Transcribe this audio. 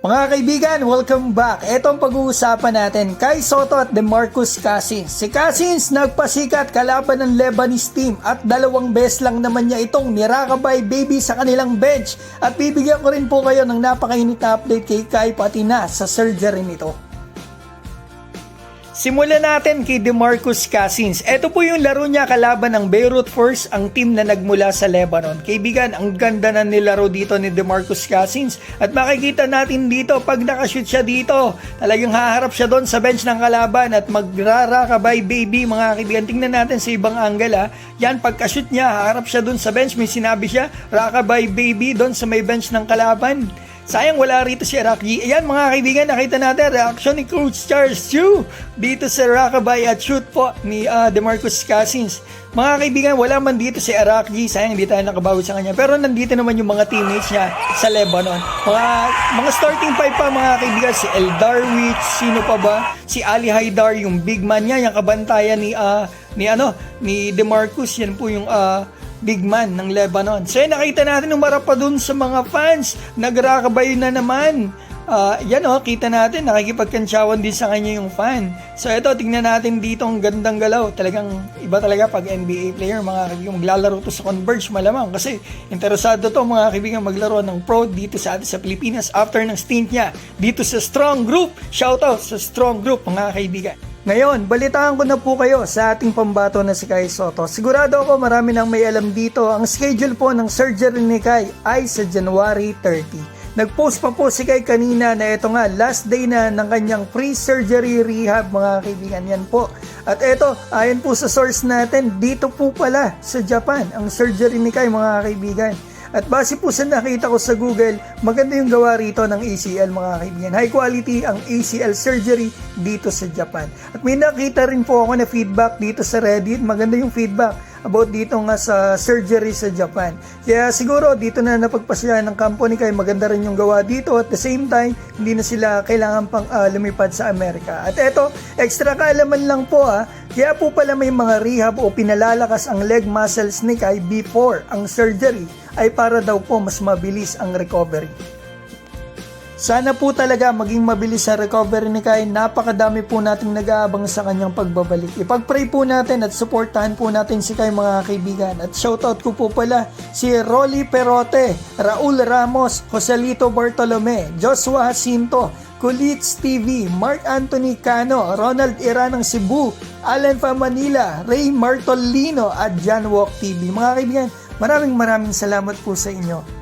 Mga kaibigan, welcome back. Ito ang pag-uusapan natin, Kai Sotto at DeMarcus Cousins. Si Cousins nagpasikat kalaban ng Lebanese team at 2 beses lang naman niya itong nirakabay baby sa kanilang bench. At bibigyan ko rin po kayo ng napakainit na update kay Kai pati na sa surgery nito. Simulan natin kay DeMarcus Cousins. Ito po yung laro niya kalaban ng Beirut First, ang team na nagmula sa Lebanon. Kaibigan, ang ganda na nilaro dito ni DeMarcus Cousins. At makikita natin dito, pag nakashoot siya dito, talagang haharap siya doon sa bench ng kalaban at magrarakabay baby. Mga kaibigan, tingnan natin sa ibang angle ha. Yan, pagkashoot niya, haharap siya doon sa bench. May sinabi siya, rakabay baby doon sa may bench ng kalaban. Sayang wala rito si Arakji. Ayan mga kaibigan, nakita natin reaction ni Coach Charles Chu dito sa rakabay at shoot po ni DeMarcus Cousins. Mga kaibigan, wala man dito si Arakji. Sayang hindi tayo nakabawi sa kanya. Pero nandito naman yung mga teammates niya sa Lebanon. Mga starting five pa mga kaibigan. Si El Darwich, sino pa ba? Si Ali Haidar, yung big man niya, yung kabantayan ni DeMarcus. Yan po yung big man ng Lebanon. So nakita natin umarap pa dun sa mga fans. Nagrakabay na naman. Yan kita natin, nakikipagkantsawan din sa kanya yung fan. So ito, tingnan natin dito ang gandang galaw. Talagang iba talaga pag NBA player, mga kaibigan, maglalaro to sa Converge malamang. Kasi interesado to mga kaibigan maglaro ng pro dito sa Pilipinas after ng stint niya dito sa Strong Group. Shoutout sa Strong Group mga kaibigan. Ngayon, balitaan ko na po kayo sa ating pambato na si Kai Sotto. Sigurado ako marami nang may alam dito. Ang schedule po ng surgery ni Kai ay sa January 30. Nag-post pa po si Kai kanina na ito nga, last day na ng kanyang pre-surgery rehab mga kaibigan. Yan po. At ito, ayon po sa source natin, dito po pala sa Japan ang surgery ni Kai mga kaibigan. At base po sa nakita ko sa Google, maganda yung gawa rito ng ACL mga kaibigan. High quality ang ACL surgery dito sa Japan. At may nakita rin po ako na feedback dito sa Reddit. Maganda yung feedback about dito nga sa surgery sa Japan. Kaya siguro dito na napagpasyahan ng company kaya maganda rin yung gawa dito. At the same time, hindi na sila kailangan pang lumipad sa Amerika. At eto, extra kaalaman lang po kaya po pala may mga rehab o pinalalakas ang leg muscles ni Kai before ang surgery ay para daw po mas mabilis ang recovery. Sana po talaga maging mabilis ang recovery ni Kai. Napakadami po nating nag-aabang sa kanyang pagbabalik. Ipag-pray po natin at supportahan po natin si Kai mga kaibigan. At shoutout ko po pala si Rolly Perote, Raul Ramos, Joselito Bartolome, Joshua Jacinto, Kulits TV, Mark Anthony Cano, Ronald Ira ng Cebu, Alan Fa Manila, Ray Martolino at John Walk TV. Mga kaibigan, maraming salamat po sa inyo.